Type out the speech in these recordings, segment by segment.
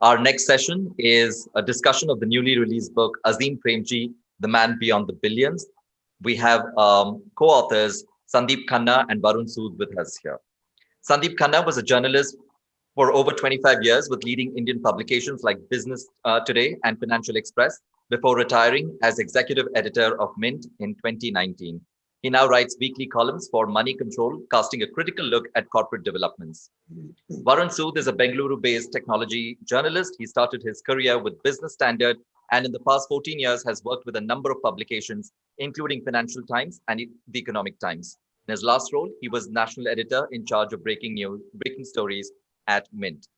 Our next session is a discussion of the newly released book, Azim Premji, The Man Beyond the Billions. We have co-authors Sundeep Khanna and Varun Sood with us here. Sandeep Khanna was a journalist for over 25 years with leading Indian publications like Business Today and Financial Express before retiring as executive editor of Mint in 2019. He now writes weekly columns for Money Control, casting a critical look at corporate developments. Varun Sood is a Bengaluru-based technology journalist. He started his career with Business Standard and in the past 14 years has worked with a number of publications, including Financial Times and The Economic Times. In his last role, he was national editor in charge of breaking stories at Mint.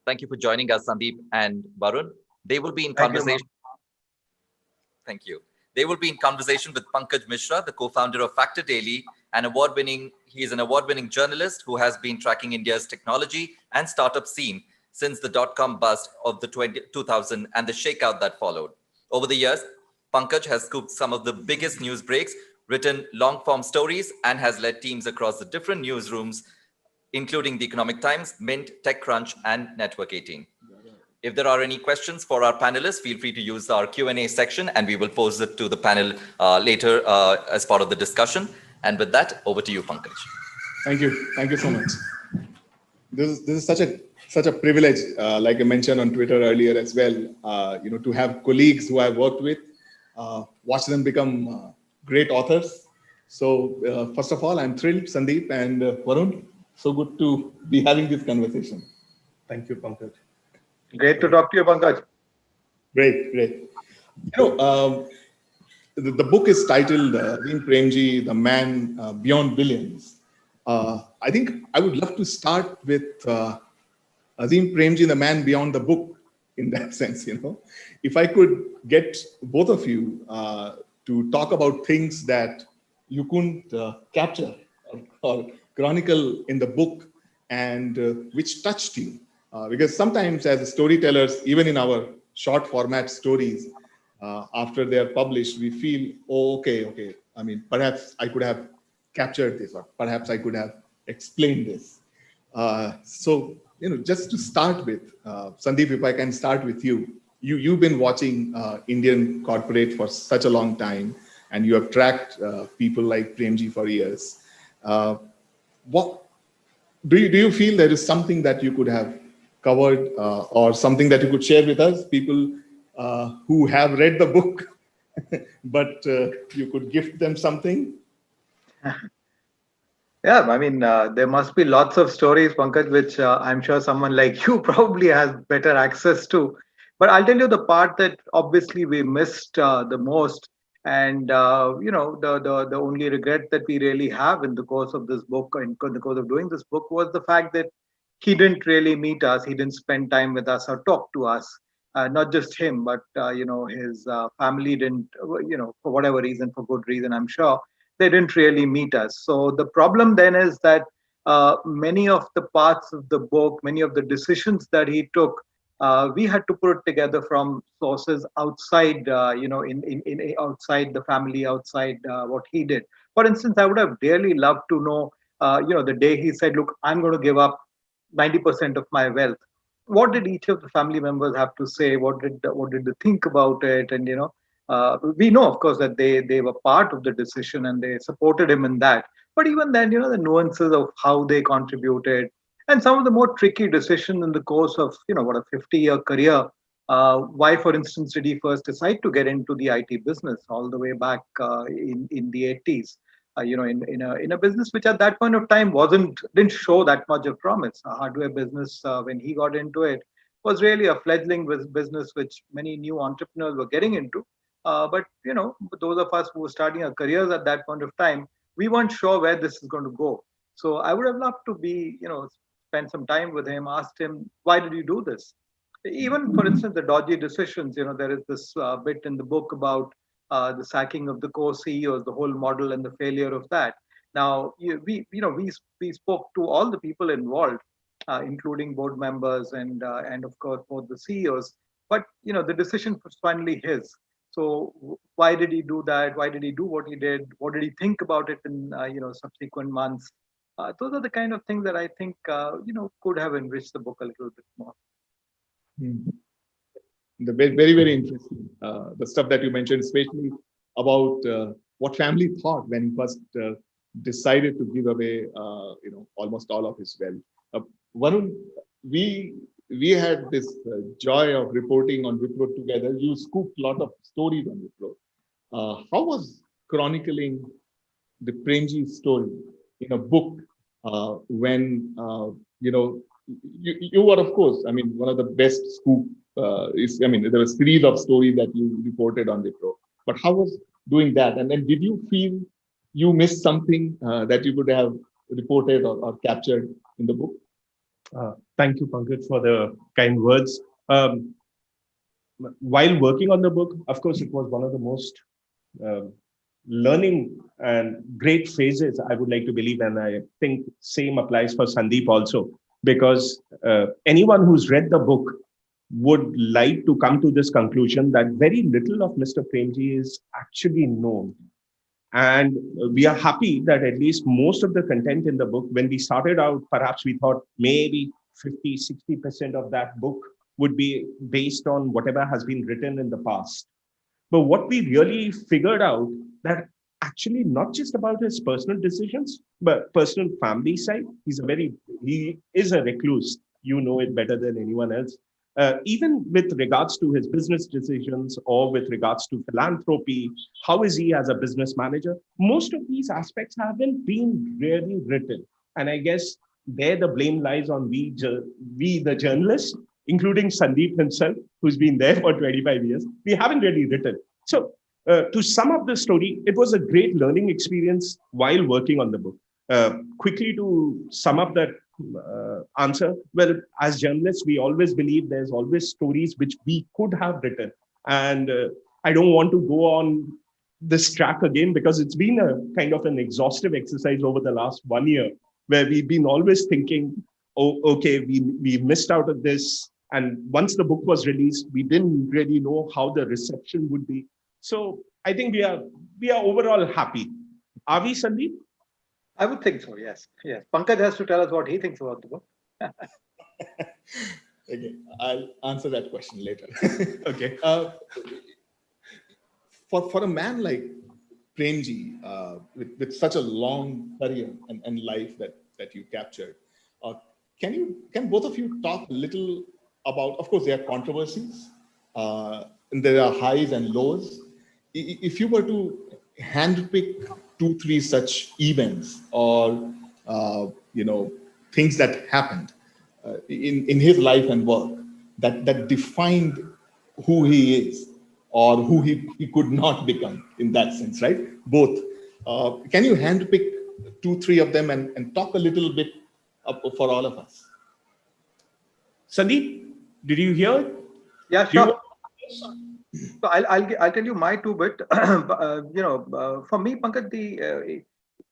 Thank you for joining us, Sandeep and Varun. They will be in Thank you, ma'am. conversation. Thank you. They will be in conversation with Pankaj Mishra, the co-founder of Factor Daily, he is an award-winning journalist who has been tracking India's technology and startup scene since the dot-com bust of the 2000 and the shakeout that followed. Over the years, Pankaj has scooped some of the biggest news breaks, written long-form stories, and has led teams across the different newsrooms, including The Economic Times, Mint, TechCrunch, and Network 18. If there are any questions for our panelists, feel free to use our Q&A section and we will pose it to the panel later as part of the discussion. And with that, over to you, Pankaj. Thank you. Thank you so much. This is such a privilege, like I mentioned on Twitter earlier as well, to have colleagues who I've worked with, watch them become great authors. So first of all, I'm thrilled, Sundeep and Varun. So good to be having this conversation. Thank you, Pankaj. Great to talk to you, Pankaj. Great. The book is titled Azim Premji, The Man Beyond Billions. I think I would love to start with Azim Premji, The Man Beyond the Book, in that sense. If I could get both of you to talk about things that you couldn't capture or chronicle in the book and which touched you. Because sometimes as storytellers, even in our short format stories, after they are published, we feel, oh, okay. I mean, perhaps I could have captured this, or perhaps I could have explained this. So, just to start with, Sundeep, if I can start with you. You've been watching Indian corporate for such a long time, and you have tracked people like Premji for years. What do you feel there is something that you could have covered or something that you could share with us, people who have read the book, but you could gift them something? Yeah, I mean, there must be lots of stories, Pankaj, which I'm sure someone like you probably has better access to. But I'll tell you the part that obviously we missed the most. And, the only regret that we really have in the course of this book, in the course of doing this book, was the fact that he didn't really meet us. He didn't spend time with us or talk to us. Not just him, but his family didn't. For whatever reason, for good reason, I'm sure they didn't really meet us. So the problem then is that many of the parts of the book, many of the decisions that he took, we had to put it together from sources outside, in outside the family, outside what he did. For instance, I would have really loved to know, the day he said, "Look, I'm going to give up 90% of my wealth." What did each of the family members have to say? What did they think about it? And we know, of course, that they were part of the decision and they supported him in that. But even then, the nuances of how they contributed and some of the more tricky decisions in the course of what a 50-year career. Why, for instance, did he first decide to get into the IT business all the way back in the 80s? In a business which at that point of time didn't show that much of promise. A hardware business, when he got into it, was really a fledgling business which many new entrepreneurs were getting into. But those of us who were starting our careers at that point of time, we weren't sure where this is going to go. So I would have loved to spend some time with him, asked him, why did you do this? Even, for instance, the dodgy decisions. There is this bit in the book about the sacking of the core CEOs, the whole model and the failure of that. Now, we spoke to all the people involved, including board members and of course both the CEOs. But the decision was finally his. So why did he do that? Why did he do what he did? What did he think about it in subsequent months? Those are the kind of things that I think could have enriched the book a little bit more. Hmm. The very, very interesting. The stuff that you mentioned, especially about what family thought when he first decided to give away, almost all of his wealth. Varun, we we had this joy of reporting on Wipro together. You scooped a lot of stories on Wipro. How was chronicling the Premji story in a book when you were, of course, I mean, one of the best scoop is, I mean, there was a series of stories that you reported on the pro, but how was doing that? And then did you feel you missed something that you could have reported or captured in the book? Thank you, Pankaj, for the kind words. While working on the book, of course, it was one of the most um learning and great phases, I would like to believe, and I think same applies for Sundeep also, because anyone who's read the book would like to come to this conclusion that very little of Mr. Premji is actually known. And we are happy that at least most of the content in the book, when we started out, perhaps we thought maybe 50, 60% of that book would be based on whatever has been written in the past. But what we really figured out that actually not just about his personal decisions, but personal family side. He is a recluse. You know it better than anyone else. Even with regards to his business decisions or with regards to philanthropy, how is he as a business manager? Most of these aspects haven't been really written. And I guess there the blame lies on we the journalists, including Sundeep himself, who's been there for 25 years. We haven't really written. So, to sum up the story, it was a great learning experience while working on the book. Quickly to sum up that answer, well, as journalists, we always believe there's always stories which we could have written. And I don't want to go on this track again because it's been a kind of an exhaustive exercise over the last 1 year where we've been always thinking, oh, okay, we missed out on this. And once the book was released, we didn't really know how the reception would be. So I think we are overall happy. Are we, Sandeep? I would think so. Yes, yes. Pankaj has to tell us what he thinks about the book. Okay, I'll answer that question later. Okay. For a man like Premji, with such a long career and life that you captured, uh, can both of you talk a little about? Of course, there are controversies, and there are highs and lows. If you were to handpick 2, 3 such events or things that happened in his life and work that defined who he is or who he could not become in that sense, right? Both. Can you handpick 2, 3 of them and talk a little bit for all of us? Sandeep, did you hear it? Yeah, Do you sure. So I'll tell you my two bit. For me, Pankaj,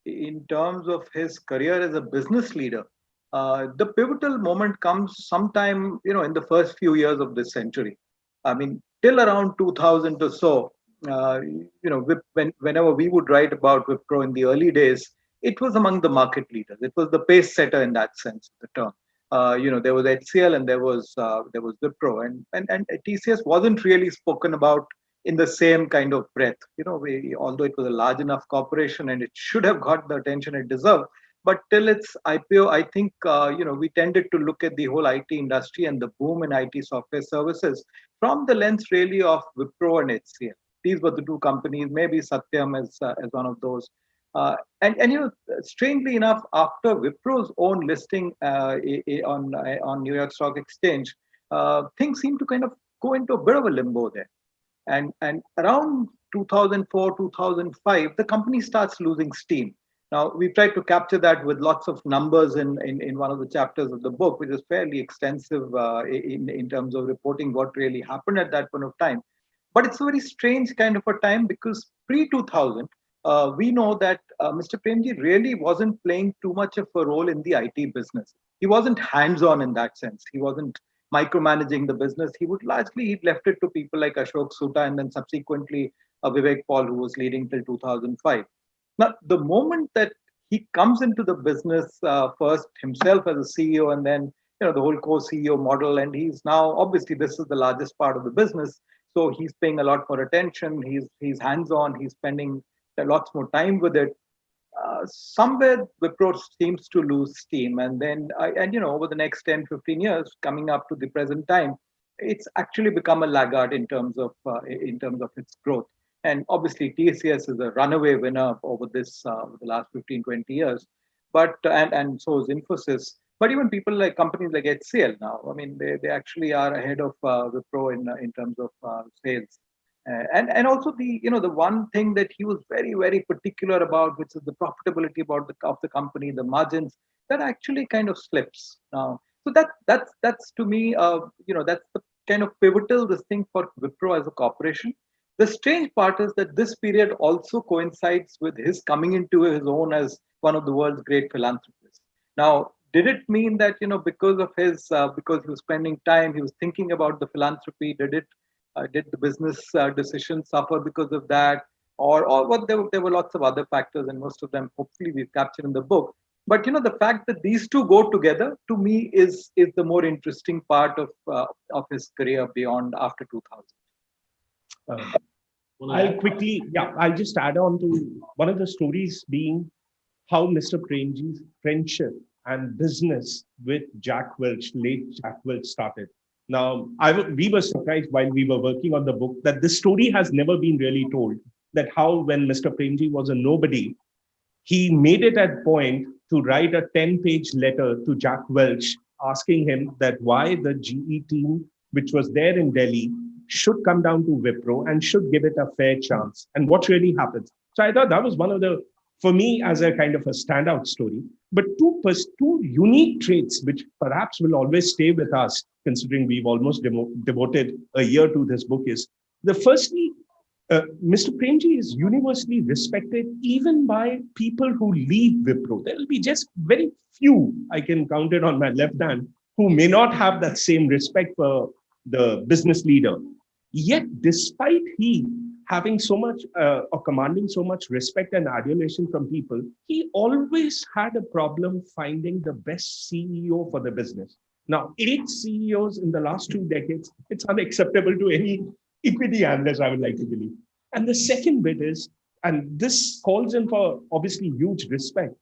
in terms of his career as a business leader, the pivotal moment comes sometime in the first few years of this century. I mean, till around 2000 or so. Whenever we would write about Wipro in the early days, it was among the market leaders. It was the pace setter in that sense of the term. There was HCL and there was Wipro, and TCS wasn't really spoken about in the same kind of breath. Although it was a large enough corporation and it should have got the attention it deserved, but till its IPO, I think we tended to look at the whole IT industry and the boom in IT software services from the lens really of Wipro and HCL. These were the two companies, maybe Satyam as one of those. And strangely enough, after Wipro's own listing on New York Stock Exchange, things seem to kind of go into a bit of a limbo there. And around 2004, 2005, the company starts losing steam. Now, we've tried to capture that with lots of numbers in one of the chapters of the book, which is fairly extensive in terms of reporting what really happened at that point of time. But it's a very strange kind of a time because pre 2000, we know that Mr. Premji really wasn't playing too much of a role in the IT business. He wasn't hands on in that sense. He wasn't micromanaging the business. He'd left it to people like Ashok Soota and then subsequently Vivek Paul, who was leading till 2005. Now, the moment that he comes into the business first himself as a CEO and then the whole co-CEO model. And he's now, obviously, this is the largest part of the business. So he's paying a lot more attention. He's hands-on. He's spending lots more time with it. Somewhere Wipro seems to lose steam, and then over the next 10, 15 years, coming up to the present time, it's actually become a laggard in terms of its growth. And obviously, TCS is a runaway winner over over the last 15, 20 years. But and so is Infosys. But even people like companies like HCL now, I mean, they actually are ahead of Wipro in terms of sales. And also the one thing that he was very, very particular about, which is the profitability of the company, the margins, that actually kind of slips now. So that's to me, that's the kind of pivotal this thing for Wipro as a corporation. The strange part is that this period also coincides with his coming into his own as one of the world's great philanthropists. Now, did it mean that because of because he was spending time, he was thinking about the philanthropy? Did the business decision suffer because of that, or what? There were lots of other factors, and most of them hopefully we've captured in the book. But the fact that these two go together, to me, is the more interesting part of his career beyond after 2000. I'll just add on to one of the stories being how Mr. Premji's friendship and business with Jack Welch, late Jack Welch, started. Now, we were surprised while we were working on the book that this story has never been really told, that how when Mr. Premji was a nobody, he made it a point to write a 10-page letter to Jack Welch asking him that why the GE team, which was there in Delhi, should come down to Wipro and should give it a fair chance, and what really happens. So I thought that was one of the, for me, as a kind of a standout story. But two unique traits, which perhaps will always stay with us, considering we've almost devoted a year to this book, is the firstly, Mr. Premji is universally respected even by people who leave Wipro. There will be just very few, I can count it on my left hand, who may not have that same respect for the business leader. Yet, despite he having so much or commanding so much respect and adulation from people, he always had a problem finding the best CEO for the business. Now, 8 CEOs in the last 2 decades, it's unacceptable to any equity analyst, I would like to believe. And the second bit is, and this calls in for obviously huge respect,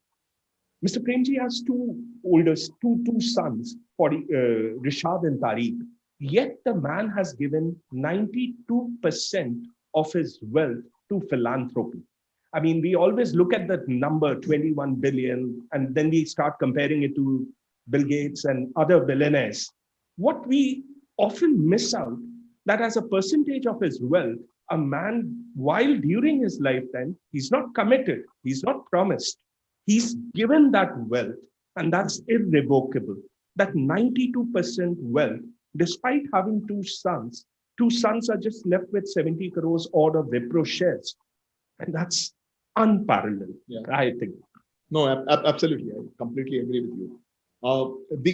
Mr. Premji has two sons, Rishad and Tariq. Yet the man has given 92% of his wealth to philanthropy. I mean, we always look at that number, 21 billion, and then we start comparing it to Bill Gates and other billionaires. What we often miss out, that as a percentage of his wealth, a man, while during his lifetime, he's not committed, he's not promised, he's given that wealth, and that's irrevocable. That 92% wealth, despite having 2 sons are just left with 70 crores odd of Wipro shares. And that's unparalleled, I think. No, absolutely. I completely agree with you.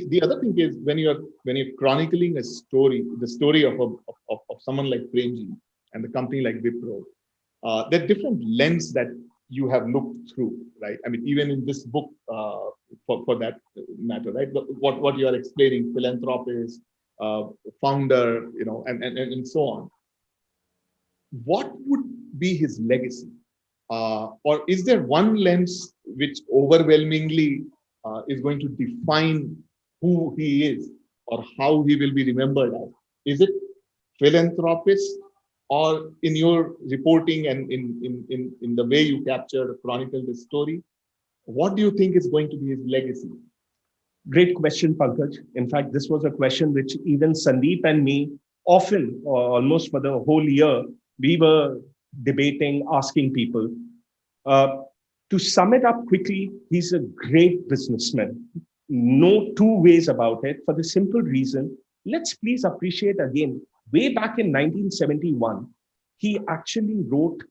The other thing is when you're chronicling a story, the story of someone like Premji and the company like Wipro, there are different lens that you have looked through, right? I mean, even in this book, for that matter, right? What you are explaining, philanthropist, founder, and so on. What would be his legacy? Or is there one lens which overwhelmingly is going to define who he is or how he will be remembered as? Is it philanthropist, or in your reporting and in the way you captured, chronicle the story, what do you think is going to be his legacy? Great question, Pankaj. In fact, this was a question which even Sundeep and me often, or almost for the whole year, we were debating, asking people. To sum it up quickly, he's a great businessman. No 2 ways about it, for the simple reason, let's please appreciate again, way back in 1971, he actually wrote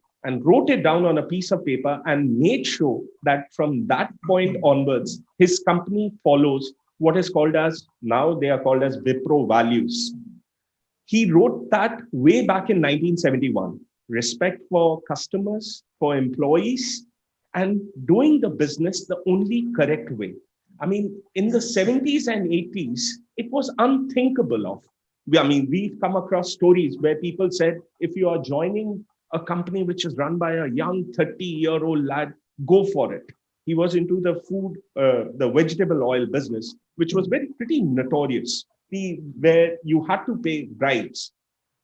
it down on a piece of paper and made sure that from that point onwards, his company follows what is called as, now they are called as Wipro values. He wrote that way back in 1971. Respect for customers, for employees, and doing the business the only correct way. I mean, in the 70s and 80s, it was unthinkable of. I mean, we've come across stories where people said, if you are joining a company which is run by a young 30-year-old lad, go for it. He was into the the vegetable oil business, which was pretty notorious, where you had to pay bribes.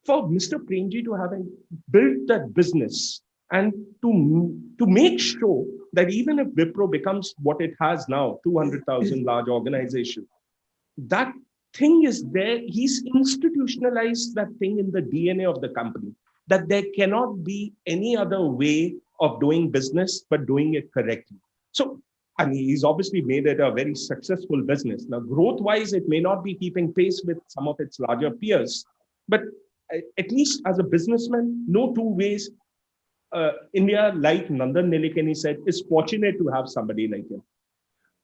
For Mr. Premji to having built that business and to make sure that even if Wipro becomes what it has now, 200,000 large organization, that thing is there. He's institutionalized that thing in the DNA of the company, that there cannot be any other way of doing business but doing it correctly. So, I mean, he's obviously made it a very successful business. Now, growth wise, it may not be keeping pace with some of its larger peers, but at least as a businessman, no two ways. India, like Nandan Nilekani said, is fortunate to have somebody like him.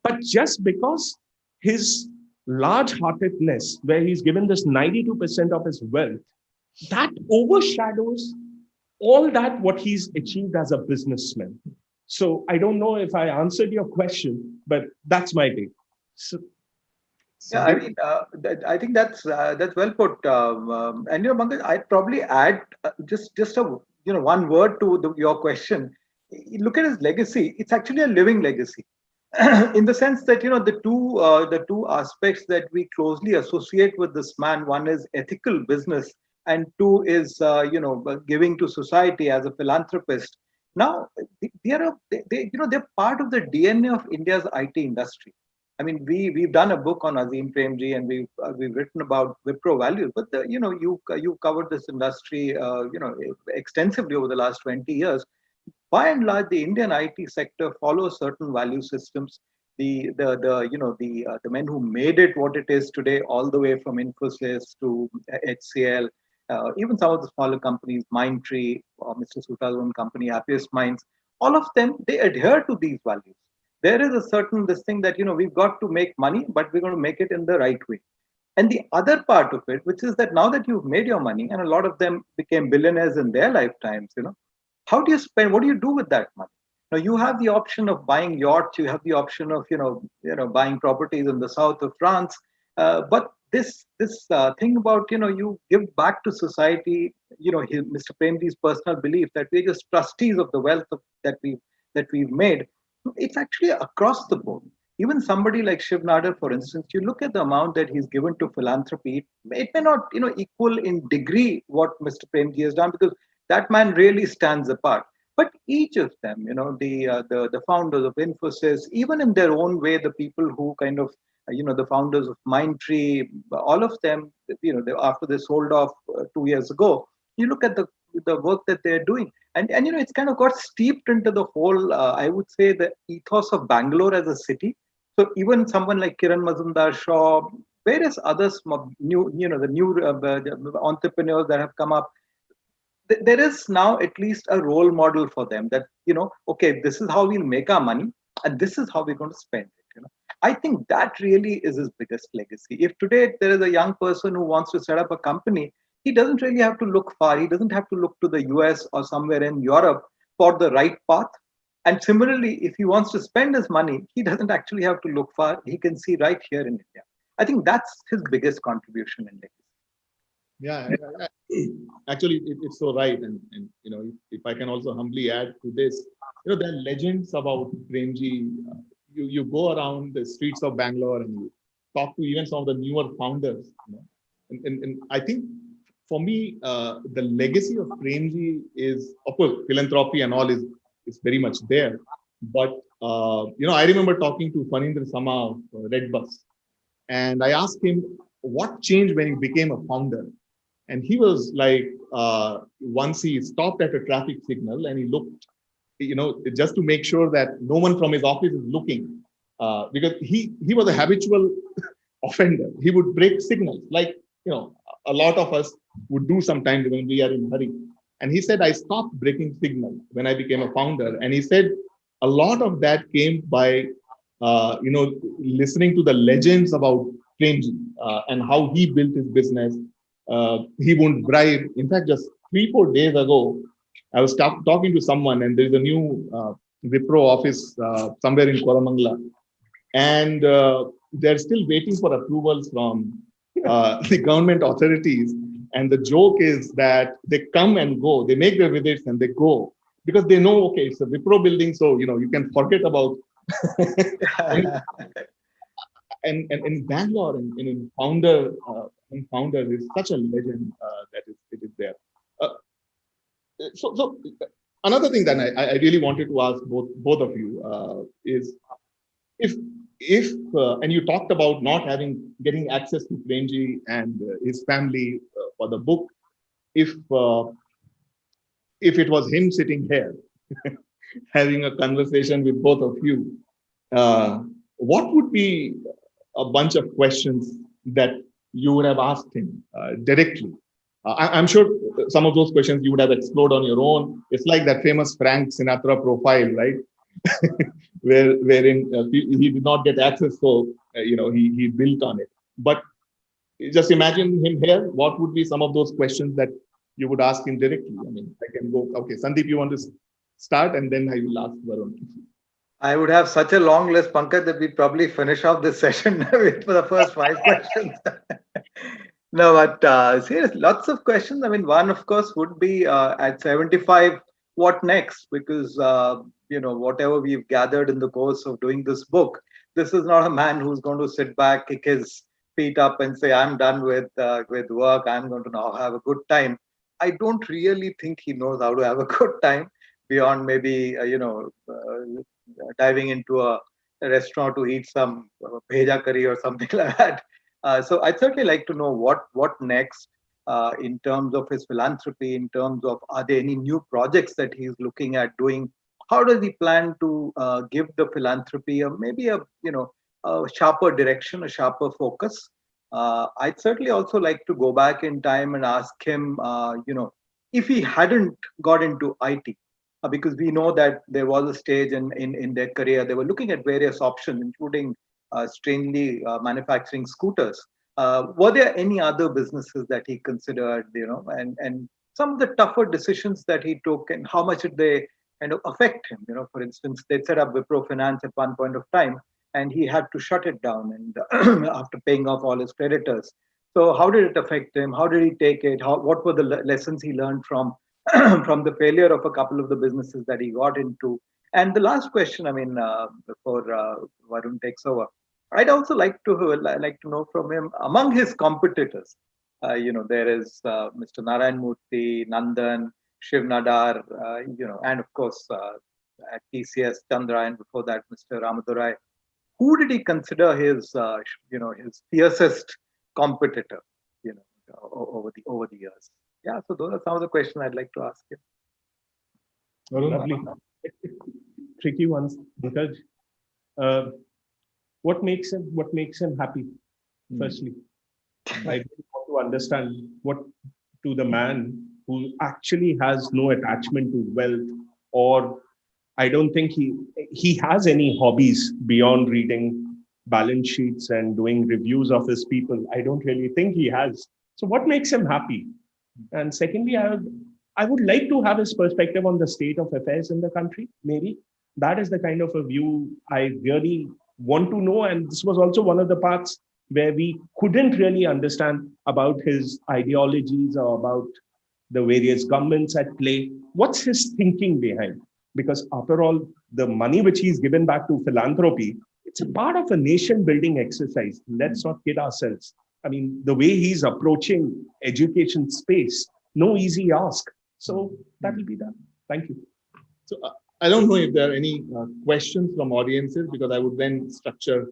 But just because his large heartedness, where he's given this 92% of his wealth, that overshadows all that what he's achieved as a businessman. So I don't know if I answered your question, but that's my take. So, Yeah, I mean, I think that's well put. And Pankaj, I'd probably add just a one word to your question. Look at his legacy. It's actually a living legacy, in the sense that the two aspects that we closely associate with this man. One is ethical business, and two is giving to society as a philanthropist. Now, they're part of the DNA of India's IT industry. I mean, we've done a book on Azim Premji, and we've written about Wipro values. But you've covered this industry extensively over the last 20 years. By and large, the Indian IT sector follows certain value systems. The men who made it what it is today, all the way from Infosys to HCL, even some of the smaller companies, Mindtree, or Mr. Suta's own company, Happiest Minds, all of them, they adhere to these values. There is a certain this thing that we've got to make money, but we're going to make it in the right way. And the other part of it, which is that now that you've made your money, and a lot of them became billionaires in their lifetimes, how do you spend? What do you do with that money? Now you have the option of buying yachts, you have the option of buying properties in the south of France, but this thing about you give back to society. Mr. Premji's personal belief that we're just trustees of the wealth that we've made. It's actually across the board. Even somebody like Shiv Nadar, for instance, you look at the amount that he's given to philanthropy. It may not equal in degree what Mr. Premji has done, because that man really stands apart. But each of them, the founders of Infosys, even in their own way, the people who kind of, the founders of Mindtree, all of them, after they sold off 2 years ago, you look at the work that they're doing, and it's kind of got steeped into the whole, I would say, the ethos of Bangalore as a city. So even someone like Kiran Mazumdar Shaw, various others, the new entrepreneurs that have come up, there is now at least a role model for them that okay, this is how we'll make our money, and this is how we're going to spend it. I think that really is his biggest legacy. If today there is a young person who wants to set up a company, he doesn't really have to look far. He doesn't have to look to the US or somewhere in Europe for the right path. And similarly, if he wants to spend his money, he doesn't actually have to look far. He can see right here in India. I think that's his biggest contribution in legacy. Yeah, actually, it's so right. And if I can also humbly add to this, there are legends about Premji. You go around the streets of Bangalore and you talk to even some of the newer founders. And I think for me, the legacy of Premji is, of course, philanthropy and all is very much there. But I remember talking to Fanindra Sama of Red Bus, and I asked him what changed when he became a founder. And he was like, once he stopped at a traffic signal and he looked, just to make sure that no one from his office is looking, because he was a habitual offender. He would break signals, like a lot of us would do sometimes when we are in a hurry. And he said, I stopped breaking signals when I became a founder. And he said a lot of that came by listening to the legends about Premji and how he built his business. He won't bribe. In fact, just 3-4 days ago, I was talking to someone, and there's a new Wipro office somewhere in Koramangala. and they're still waiting for approvals from the government authorities. And the joke is that they come and go, they make their visits and they go because they know, okay, it's a Wipro building, so you can forget about. And in Bangalore, in founder is such a legend that it is there. Uh, so another thing that I really wanted to ask both of you is if and you talked about not getting access to Premji and his family for the book. If it was him sitting here having a conversation with both of you, what would be a bunch of questions that you would have asked him directly? I'm sure some of those questions you would have explored on your own. It's like that famous Frank Sinatra profile, right? Wherein he did not get access, so he built on it. But just imagine him here. What would be some of those questions that you would ask him directly? I mean, I can go. Okay, Sundeep, you want to start, and then I will ask Varun. I would have such a long list, Pankaj, that we'd probably finish off this session for the first 5 questions. No, but seriously, lots of questions. I mean, one, of course, would be at 75, what next? Because, whatever we've gathered in the course of doing this book, this is not a man who's going to sit back, kick his feet up and say, I'm done with work. I'm going to now have a good time. I don't really think he knows how to have a good time beyond maybe, diving into a restaurant to eat some bheja curry or something like that. So I'd certainly like to know what next in terms of his philanthropy, in terms of are there any new projects that he's looking at doing? How does he plan to give the philanthropy maybe a sharper direction, a sharper focus? I'd certainly also like to go back in time and ask him, if he hadn't got into IT, because we know that there was a stage in their career, they were looking at various options, including strangely manufacturing scooters. Were there any other businesses that he considered, and some of the tougher decisions that he took and how much did they kind of affect him? For instance, they set up Wipro Finance at one point of time and he had to shut it down and after paying off all his creditors. So how did it affect him? How did he take it? What were the lessons he learned from from the failure of a couple of the businesses that he got into? And the last question, I mean, before Varun takes over, I'd also like to know from him among his competitors. There is Mr. Narayan Murthy, Nandan, Shiv Nadar, and of course at TCS Chandra, and before that Mr. Ramadurai. Who did he consider his his fiercest competitor? Over the years. Yeah, so those are some of the questions I'd like to ask you. Lovely. Tricky ones, Pankaj. What makes him happy? Firstly, I really want to understand what to the man who actually has no attachment to wealth, or I don't think he has any hobbies beyond reading balance sheets and doing reviews of his people. I don't really think he has. So what makes him happy? And secondly, I would like to have his perspective on the state of affairs in the country. Maybe that is the kind of a view I really want to know. And this was also one of the parts where we couldn't really understand about his ideologies or about the various governments at play. What's his thinking behind? Because after all, the money which he's given back to philanthropy, it's a part of a nation building exercise. Let's not kid ourselves. I mean, the way he's approaching education space, no easy ask. So that will be done. Thank you. So I don't know if there are any questions from audiences, because I would then structure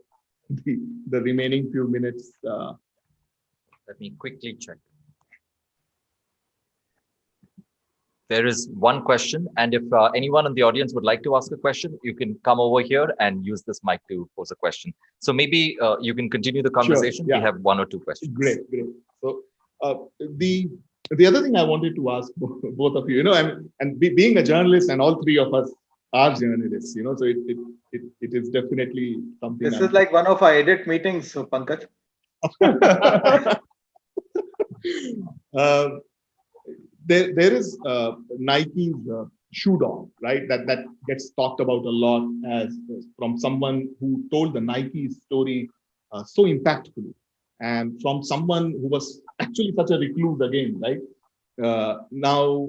the remaining few minutes. Let me quickly check. There is one question, and if anyone in the audience would like to ask a question, you can come over here and use this mic to pose a question. So maybe you can continue the conversation. Sure, yeah. We have one or two questions. Great. So the other thing I wanted to ask both of you, and being a journalist, and all three of us are journalists, so it is definitely something. This is like one of our edit meetings, so Pankaj. There is Nike's shoe dog, right? That gets talked about a lot as from someone who told the Nike story so impactfully, and from someone who was actually such a recluse again, right? Now,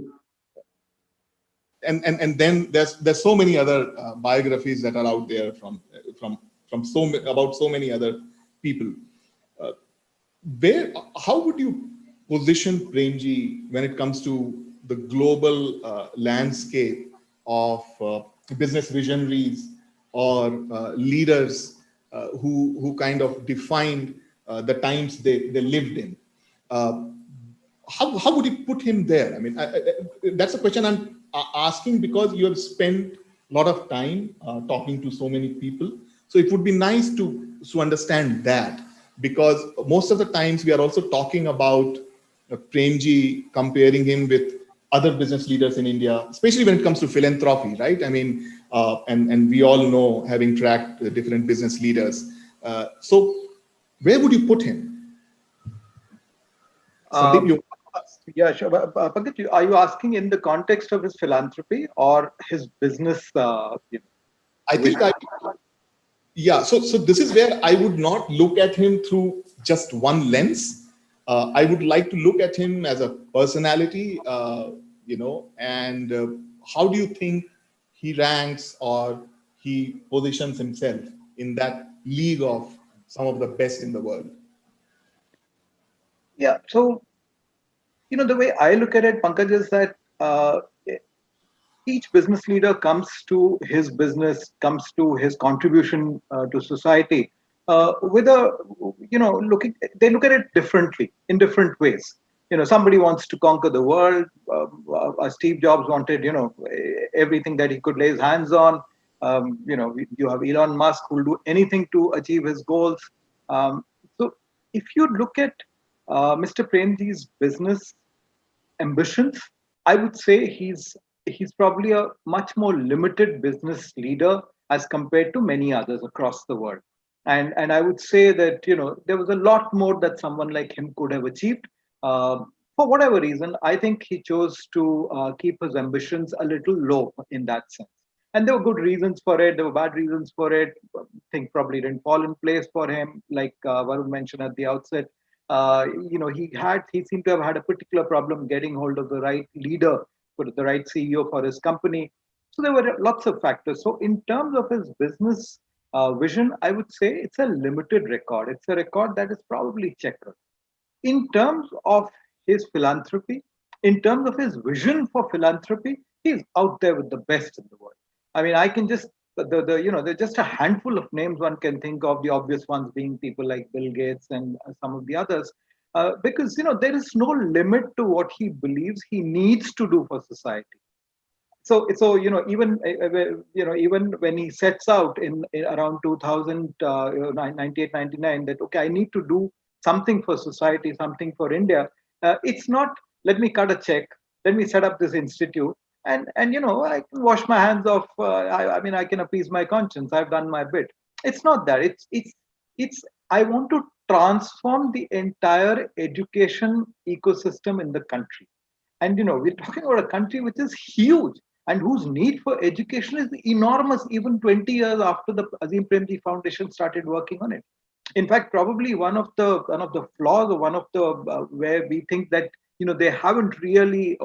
and then there's so many other biographies that are out there from about so many other people. Uh, where how would you position Premji when it comes to the global landscape of business visionaries or leaders who kind of defined the times they lived in? Uh, how would you put him there? I mean, that's a question I'm asking because you have spent a lot of time talking to so many people. So it would be nice to understand that, because most of the times we are also talking about Premji, comparing him with other business leaders in India, especially when it comes to philanthropy, right? I mean, and we all know, having tracked different business leaders. So where would you put him? Sundeep, Um, you. yeah, sure. Pankaj, are you asking in the context of his philanthropy or his business? I think Vision? yeah. So this is where I would not look at him through just one lens. I would like to look at him as a personality, and how do you think he ranks or he positions himself in that league of some of the best in the world? Yeah. So, the way I look at it, Pankaj, is that each business leader comes to his business, comes to his contribution to society with a, they look at it differently in different ways. Somebody wants to conquer the world. Steve Jobs wanted, everything that he could lay his hands on. You have Elon Musk who will do anything to achieve his goals. So if you look at Mr. Premji's business ambitions, I would say he's probably a much more limited business leader as compared to many others across the world. And I would say that there was a lot more that someone like him could have achieved. For whatever reason, I think he chose to keep his ambitions a little low in that sense. And there were good reasons for it. There were bad reasons for it. Things probably didn't fall in place for him, like Varun mentioned at the outset. He seemed to have had a particular problem getting hold of the right leader, for the right CEO for his company. So there were lots of factors. So in terms of his business vision, I would say it's a limited record. It's a record that is probably checkered. In terms of his philanthropy, in terms of his vision for philanthropy, he's out there with the best in the world. I mean, I can just there's just a handful of names one can think of. The obvious ones being people like Bill Gates and some of the others, because there is no limit to what he believes he needs to do for society. So even when he sets out in around 2000 98 99 that okay, I need to do something for society, something for India. It's not, let me cut a check, let me set up this institute, and I can wash my hands off. I mean, I can appease my conscience, I've done my bit. It's not that. It's I want to transform the entire education ecosystem in the country. And we're talking about a country which is huge and whose need for education is enormous, even 20 years after the Azim Premji Foundation started working on it. In fact, probably one of the flaws, or one of the where we think that they haven't really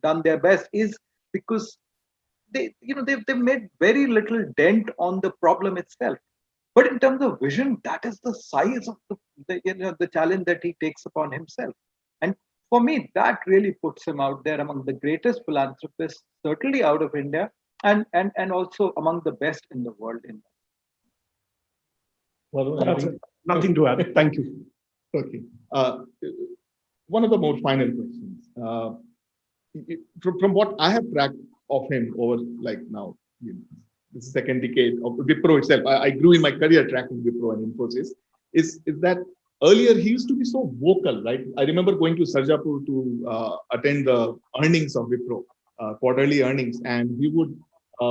done their best, is because they've made very little dent on the problem itself. But in terms of vision, that is the size of the challenge that he takes upon himself. And for me, that really puts him out there among the greatest philanthropists, certainly out of India, and also among the best in the world. Varun, That's anything? it. Nothing to add. Thank you. Okay. One of the more final questions. From what I have tracked of him over like now, the second decade of Wipro itself, I grew in my career tracking Wipro and Infosys, is that earlier he used to be so vocal, right? I remember going to Sarjapur to attend the earnings of Wipro, quarterly earnings, and he would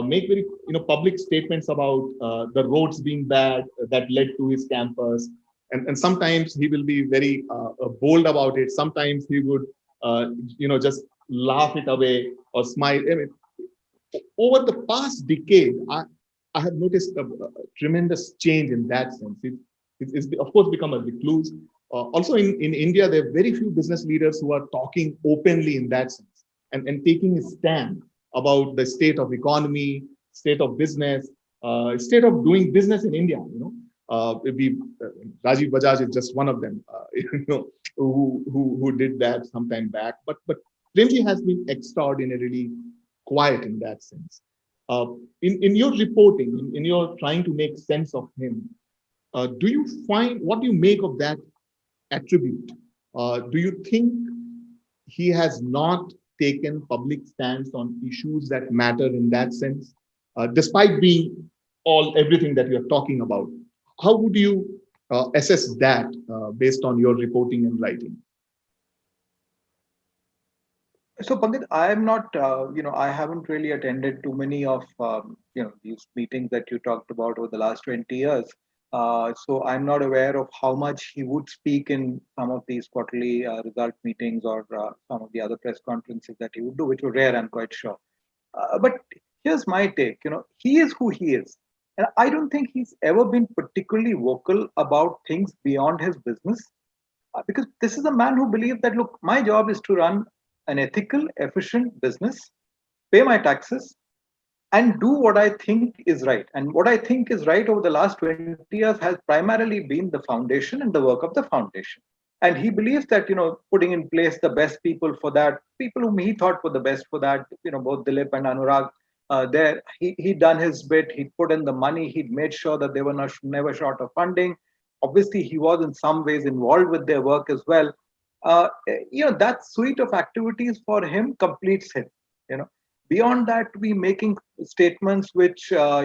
make very public statements about the roads being bad that led to his campus, and sometimes he will be very bold about it. Sometimes he would just laugh it away or smile. I mean, over the past decade, I have noticed a tremendous change in that sense. It's of course become a recluse. Also in India, there are very few business leaders who are talking openly in that sense and taking a stand about the state of economy, state of business, state of doing business in India. Rajiv Bajaj is just one of them, who did that some time back. But Premji has been extraordinarily quiet in that sense. In your reporting, in your trying to make sense of him, do you find, what do you make of that attribute? Do you think he has not taken public stance on issues that matter in that sense, despite being everything that you're talking about? How would you assess that based on your reporting and writing? So, Pankaj, I am not, I haven't really attended too many of, these meetings that you talked about over the last 20 years. So I'm not aware of how much he would speak in some of these quarterly result meetings or some of the other press conferences that he would do, which were rare, I'm quite sure. But here's my take, he is who he is. And I don't think he's ever been particularly vocal about things beyond his business. Because this is a man who believed that, look, my job is to run an ethical, efficient business, pay my taxes, and do what I think is right. And what I think is right over the last 20 years has primarily been the foundation and the work of the foundation. And he believes that, putting in place the best people for that, people whom he thought were the best for that, both Dilip and Anurag, he'd done his bit, he'd put in the money, he'd made sure that they were never short of funding. Obviously, he was in some ways involved with their work as well. That suite of activities for him completes him. Beyond that, we making statements which are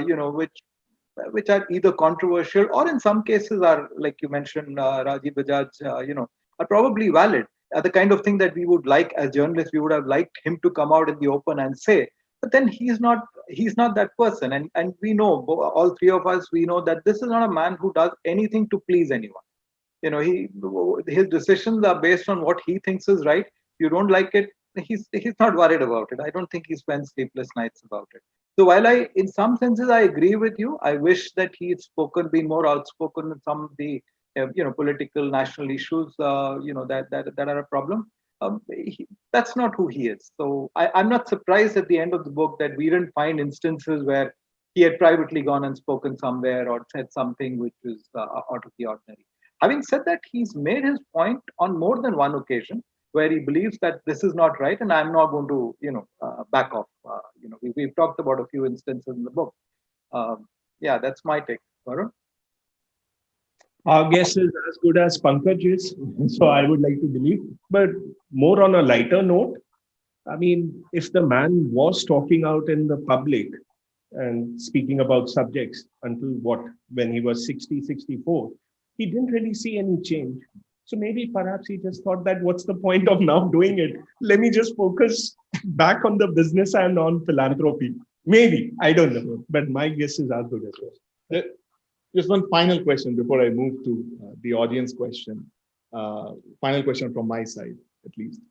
either controversial or in some cases are, like you mentioned, Rajiv Bajaj, are probably valid. Are the kind of thing that we would like as journalists, we would have liked him to come out in the open and say. But then he's not that person, and we know, all three of us, we know that this is not a man who does anything to please anyone. His decisions are based on what he thinks is right. If you don't like it, he's not worried about it. I don't think he spends sleepless nights about it. So while in some senses I agree with you, I wish that he had been more outspoken in some of the political national issues that are a problem. That's not who he is. So I'm not surprised at the end of the book that we didn't find instances where he had privately gone and spoken somewhere or said something which was out of the ordinary. Having said that, he's made his point on more than one occasion where he believes that this is not right, and I'm not going to, back off. We've talked about a few instances in the book. Yeah, that's my take. Varun? Our guess is as good as Pankaj is, so I would like to believe. But more on a lighter note, I mean, if the man was talking out in the public and speaking about subjects until when he was 60, 64, he didn't really see any change. So maybe perhaps he just thought that what's the point of now doing it? Let me just focus back on the business and on philanthropy. Maybe, I don't know, but my guess is as good as yours. Just one final question before I move to the audience question. Final question from my side, at least.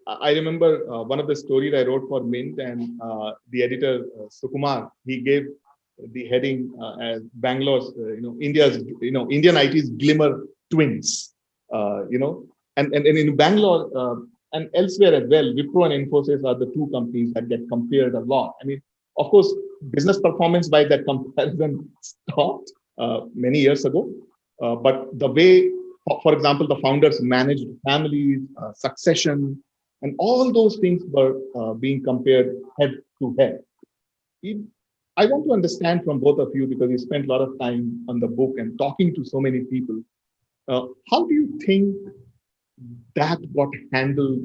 I remember one of the stories I wrote for Mint, and the editor Sukumar, he gave the heading as Bangalore's, Indian IT's glimmer twins, and in Bangalore and elsewhere as well, Wipro and Infosys are the two companies that get compared a lot. I mean, of course, business performance by that comparison stopped many years ago, but the way, for example, the founders managed families, succession, and all those things were being compared head to head. I want to understand from both of you, because you spent a lot of time on the book and talking to so many people. How do you think that got handled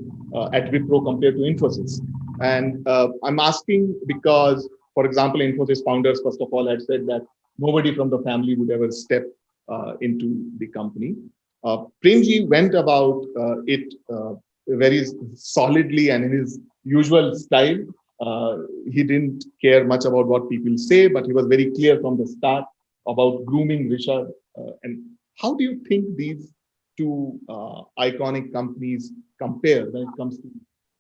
at Wipro compared to Infosys? And I'm asking because, for example, Infosys founders, first of all, had said that nobody from the family would ever step into the company. Premji went about it very solidly and in his usual style. He didn't care much about what people say, but he was very clear from the start about grooming Rishabh. And how do you think these two iconic companies compare when it comes to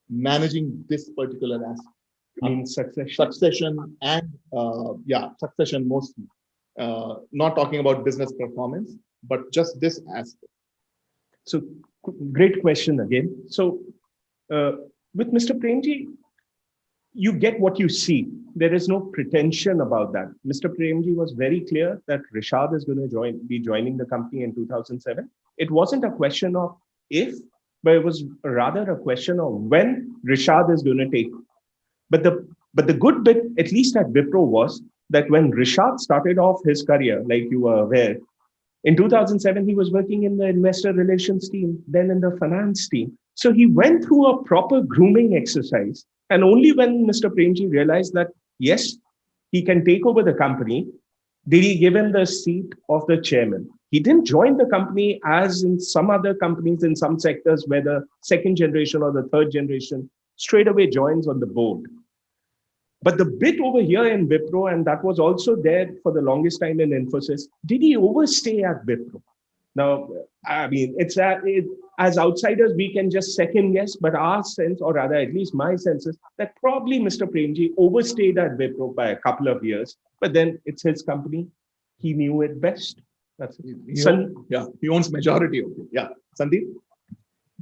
managing this particular aspect. I mean, succession. Succession and succession mostly. Not talking about business performance, but just this aspect. So, great question again. So, with Mr. Premji, you get what you see. There is no pretension about that. Mr. Premji was very clear that Rishad is going to be joining the company in 2007. It wasn't a question of if, but it was rather a question of when Rishad is going to take. But the good bit, at least at Wipro, was that when Rishad started off his career, like you were aware, in 2007, he was working in the investor relations team, then in the finance team. So he went through a proper grooming exercise. And only when Mr. Premji realized that, yes, he can take over the company, did he give him the seat of the chairman. He didn't join the company as in some other companies in some sectors where the second generation or the third generation straight away joins on the board. But the bit over here in Wipro, and that was also there for the longest time in Infosys, did he overstay at Wipro? Now, I mean, as outsiders, we can just second guess, but our sense, or rather, at least my sense is that probably Mr. Premji overstayed at Wipro by a couple of years, but then it's his company. He knew it best. That's it. He owns majority of it. Yeah, Sundeep?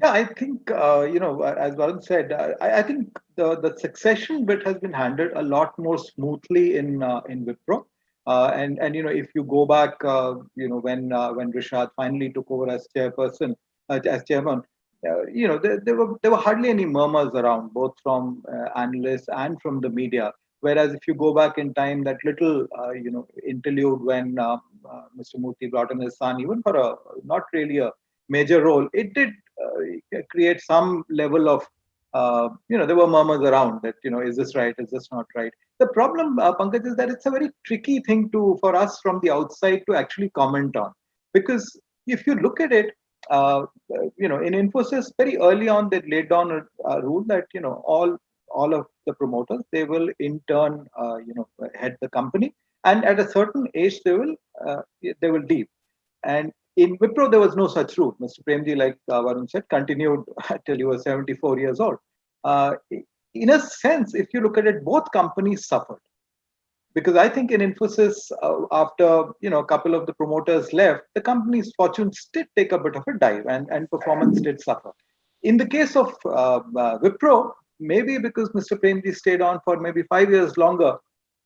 Yeah, I think, as Varun said, I think the succession bit has been handled a lot more smoothly in Wipro. And if you go back, when Rishad finally took over as chairperson, as chairman, there were hardly any murmurs around, both from analysts and from the media. Whereas if you go back in time, that little interlude when Mr. Murthy brought in his son, even for a not really a major role, it did create some level of there were murmurs around that is this right, is this not right. The problem, Pankaj, is that it's a very tricky thing for us from the outside to actually comment on, because if you look at it, in Infosys very early on they laid down a rule that all of the promoters, they will in turn head the company, and at a certain age they will leave. And in Wipro, there was no such rule. Mr. Premji, like Varun said, continued till he was 74 years old. In a sense, if you look at it, both companies suffered. Because I think in Infosys, after a couple of the promoters left, the company's fortunes did take a bit of a dive, and performance did suffer. In the case of Wipro, maybe because Mr. Premji stayed on for maybe 5 years longer,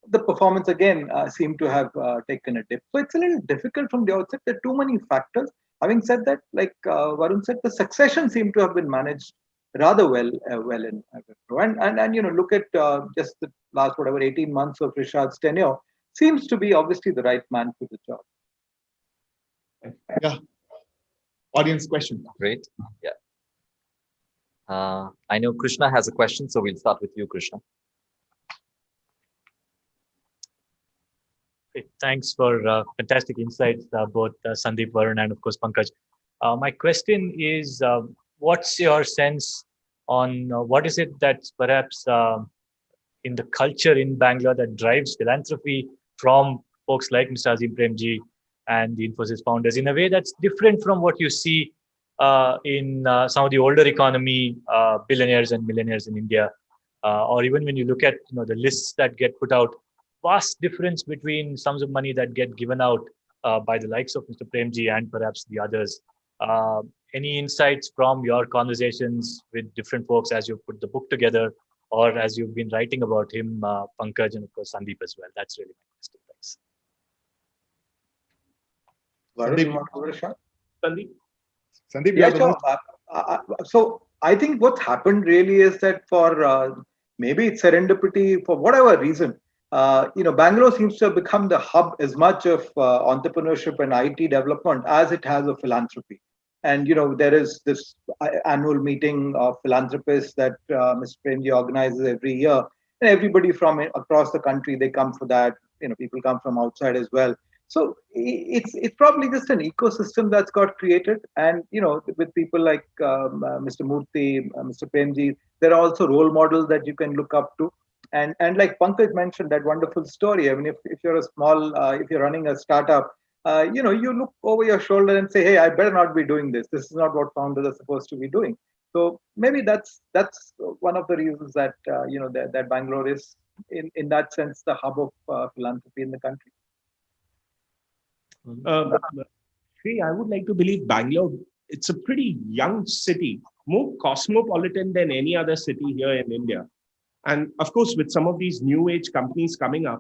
the performance again seemed to have taken a dip. So it's a little difficult from the outset. There are too many factors. Having said that, like Varun said, the succession seemed to have been managed rather well in Wipro. And look at just the last 18 months of Rishad's tenure, seems to be obviously the right man for the job. Yeah. Audience question. Great. Yeah. I know Krishna has a question, so we'll start with you, Krishna. Thanks for fantastic insights, both Sundeep, Varun, and of course Pankaj. My question is, what's your sense on what is it that's perhaps in the culture in Bangalore that drives philanthropy from folks like Mr. Azim Premji and the Infosys founders in a way that's different from what you see in some of the older economy billionaires and millionaires in India, or even when you look at the lists that get put out. Vast difference between sums of money that get given out by the likes of Mr. Premji and perhaps the others. Any insights from your conversations with different folks as you put the book together, or as you've been writing about him, Pankaj, and of course Sundeep as well? That's really my question. Thanks. Varun, you want to give it a shot? Sundeep, yeah, sure. So I think what's happened really is that for maybe it's serendipity, for whatever reason, Bangalore seems to have become the hub as much of entrepreneurship and IT development as it has of philanthropy. And there is this annual meeting of philanthropists that Mr. Premji organizes every year, and everybody from across the country, they come for that. People come from outside as well. So it's probably just an ecosystem that's got created, and with people like Mr. Murthy, Mr. Premji, there are also role models that you can look up to. And like Pankaj mentioned, that wonderful story. I mean, if you're a small, if you're running a startup, you look over your shoulder and say, hey, I better not be doing this. This is not what founders are supposed to be doing. So maybe that's one of the reasons that that Bangalore is in that sense the hub of philanthropy in the country. Uh, Sri, I would like to believe Bangalore, it's a pretty young city, more cosmopolitan than any other city here in India. And of course, with some of these new age companies coming up,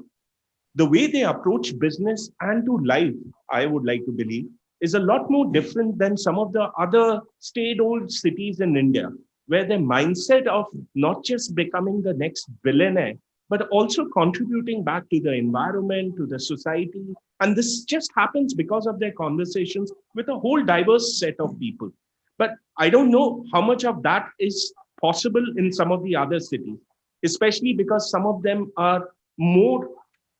the way they approach business and to life, I would like to believe, is a lot more different than some of the other state-old cities in India, where their mindset of not just becoming the next billionaire, but also contributing back to the environment, to the society. And this just happens because of their conversations with a whole diverse set of people. But I don't know how much of that is possible in some of the other cities, especially because some of them are more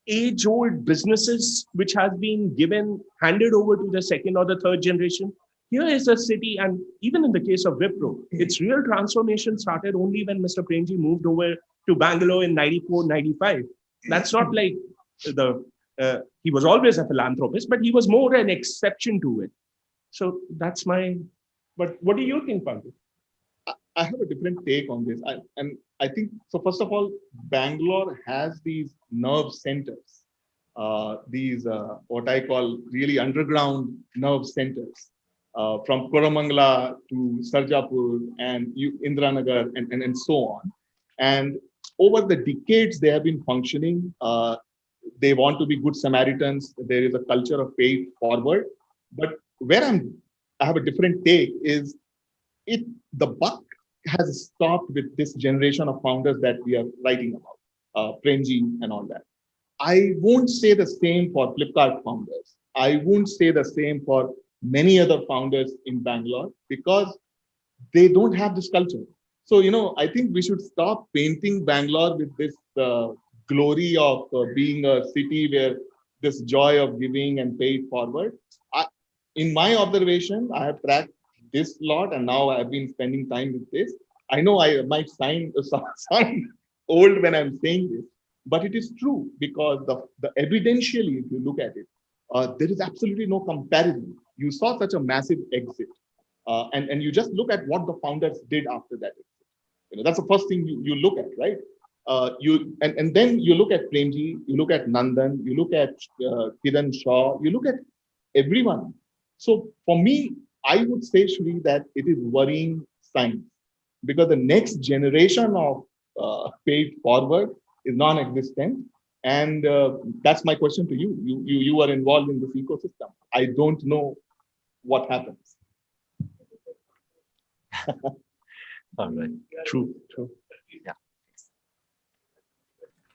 age-old businesses which has been given, handed over to the second or the third generation. Here is a city, and even in the case of Wipro, its real transformation started only when Mr. Premji moved over to Bangalore in 94, 95. That's not like he was always a philanthropist, but he was more an exception to it. So that's my, but what do you think, Pankaj? I have a different take on this. And I think, so first of all, Bangalore has these nerve centers, these what I call really underground nerve centers, from Koramangala to Sarjapur and Indranagar and so on. And over the decades, they have been functioning. They want to be good Samaritans. There is a culture of pay forward. But where I have a different take is the buck has stopped with this generation of founders that we are writing about, Premji and all that. I won't say the same for Flipkart founders. I won't say the same for many other founders in Bangalore because they don't have this culture. So, I think we should stop painting Bangalore with this glory of being a city where this joy of giving and pay it forward. In my observation, I have tracked this lot and now I've been spending time with this. I know I might sound old when I'm saying this, but it is true because the evidentially, if you look at it, there is absolutely no comparison. You saw such a massive exit, and you just look at what the founders did after that exit. That's the first thing you look at, right? And then you look at Premji, you look at Nandan, you look at Kiran Shaw, you look at everyone. So for me, I would say, Shri, that it is worrying signs because the next generation of paid forward is non-existent. And that's my question to you. You are involved in this ecosystem. I don't know what happens. All right. True. Yeah.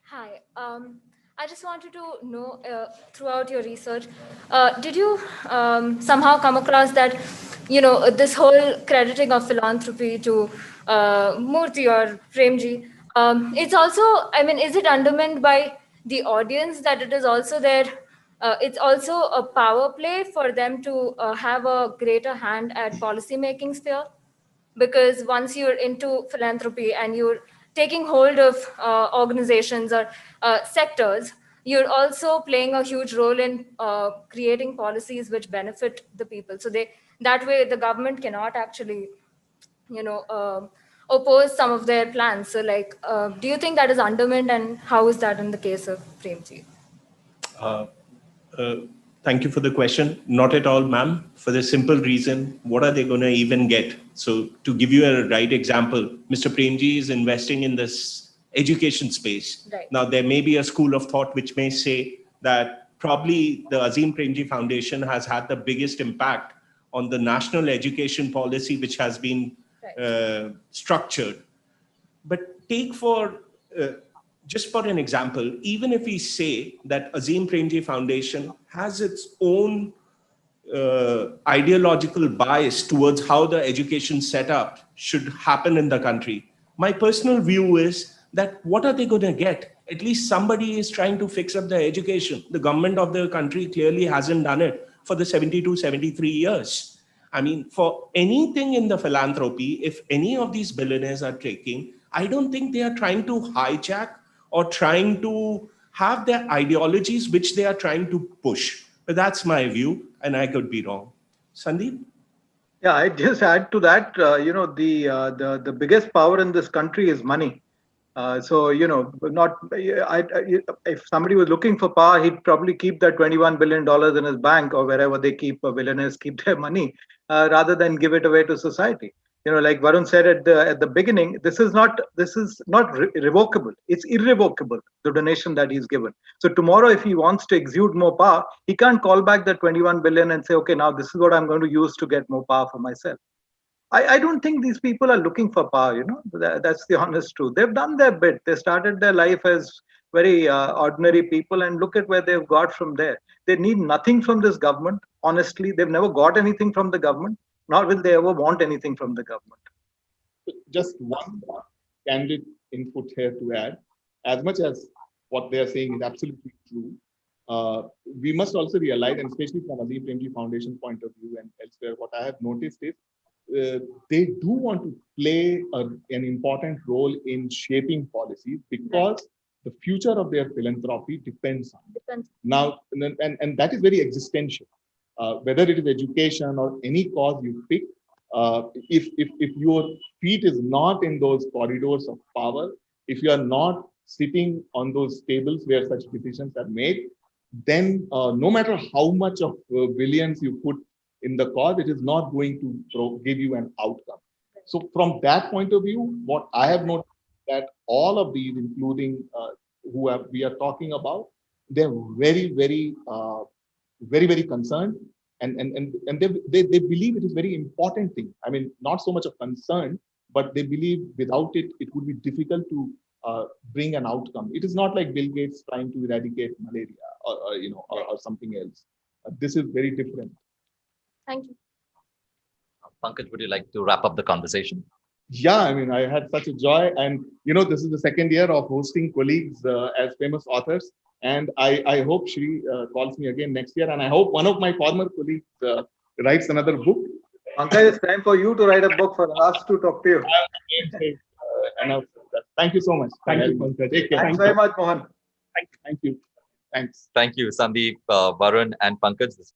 Hi. I just wanted to know, throughout your research, did you somehow come across that, this whole crediting of philanthropy to Murthy or Premji, it's also, is it undermined by the audience that it is also there? It's also a power play for them to have a greater hand at policy making sphere, because once you're into philanthropy and you're taking hold of organizations or sectors, you're also playing a huge role in creating policies which benefit the people. So that way the government cannot actually, oppose some of their plans. So do you think that is undermined, and how is that in the case of Premji? Uh, uh, Thank you for the question. Not at all, ma'am. For the simple reason, what are they going to even get? So to give you a right example, Mr. Premji is investing in this education space. Right. Now, there may be a school of thought which may say that probably the Azim Premji Foundation has had the biggest impact on the national education policy which has been structured. But take just for an example, even if we say that Azim Premji Foundation has its own ideological bias towards how the education setup should happen in the country, my personal view is that what are they going to get? At least somebody is trying to fix up the education. The government of the country clearly hasn't done it for the 72, 73 years. I mean, for anything in the philanthropy, if any of these billionaires are taking, I don't think they are trying to hijack or trying to have their ideologies which they are trying to push. But that's my view, and I could be wrong. Sundeep? Yeah, I just add to that. The biggest power in this country is money. Not if somebody was looking for power, he'd probably keep that $21 billion in his bank or wherever they keep billionaires keep their money, rather than give it away to society. Like Varun said at the beginning, this is not revocable. It's irrevocable. The donation that he's given. So tomorrow, if he wants to exude more power, he can't call back that 21 billion and say, okay, now this is what I'm going to use to get more power for myself. I don't think these people are looking for power. That's the honest truth. They've done their bit. They started their life as very ordinary people, and look at where they've got from there. They need nothing from this government. Honestly, they've never got anything from the government, nor will they ever want anything from the government. Just one candid input here to add. As much as what they are saying is absolutely true, we must also realize, and especially from Azim Premji Foundation point of view and elsewhere, what I have noticed is they do want to play an important role in shaping policies because the future of their philanthropy depends on it. Now, and that is very existential. Whether it is education or any cause you pick, if your feet is not in those corridors of power, if you are not sitting on those tables where such decisions are made, then no matter how much of billions you put in the cause, it is not going to give you an outcome. So from that point of view, what I have noticed that all of these, including we are talking about, they're very concerned, and they believe it is very important thing. I mean, not so much of concern, but they believe without it, it would be difficult to bring an outcome. It is not like Bill Gates trying to eradicate malaria or something else. This is very different. Thank you. Pankaj, would you like to wrap up the conversation? Yeah, I mean, I had such a joy, and this is the second year of hosting colleagues as famous authors, and I hope Shri calls me again next year, and I hope one of my former colleagues writes another book. Pankaj, it's time for you to write a book for us to talk to you. Thank you so much. Thank you, Pankaj. Take care. Thanks very much, Mohan. Thank you. Thanks. Thank you, Sundeep, Varun, and Pankaj.